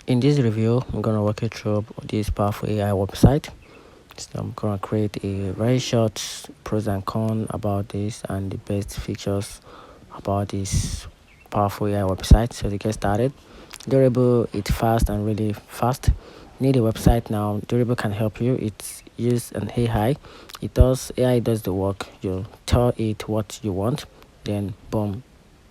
In this review, I'm gonna walk you through this powerful AI website. So I'm gonna create a very short pros and cons about this and the best features about this powerful AI website. So to get started, Durable, it's fast and really fast. Need a website now. Durable can help you. It's use an AI. AI does the work. You tell it what you want, then boom,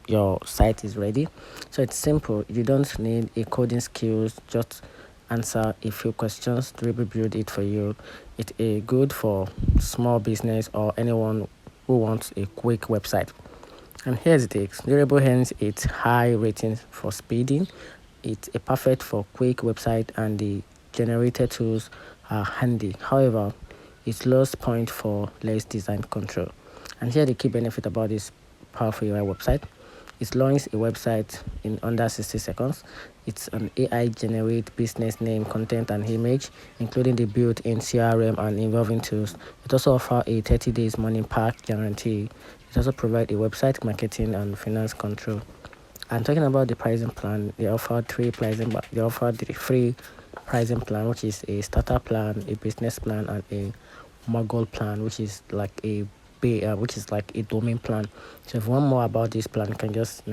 your site is ready. So it's simple. You don't need a coding skills, just answer a few questions. Dribble build it for you. It's a good for small business or anyone who wants a quick website. And here's the takes. Durable hence its high ratings for speeding. It's a perfect for quick website and the generated tools are handy. However, it's lowest point for less design control. And here the key benefit about this powerful UI website. It launches a website in under 60 seconds. It's an AI generate business name, content, and image, including the built-in CRM and involving tools. It also offers a 30 days money back guarantee. It also provides a website marketing and finance control. And talking about the pricing plan, they offer the free pricing plan, which is a starter plan, a business plan, and a mogul plan, which is like a domain plan. So if you want more about this plan, you can just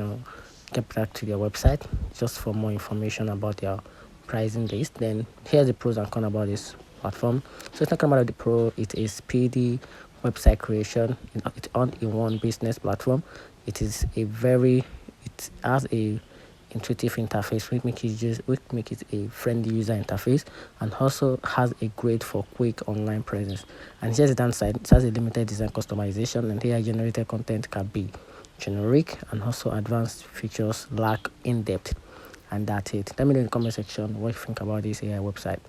get back to their website just for more information about their pricing list. Then here's the pros and cons about this platform. So talking about the pro, it is speedy website creation. It's on in one business platform. It has a intuitive interface which make it a friendly user interface, and also has a great for quick online presence. And here's the downside: it has a limited design customization, and AI generated content can be generic, and also advanced features lack in depth. And that's it. Let me know in the comment section what you think about this AI website.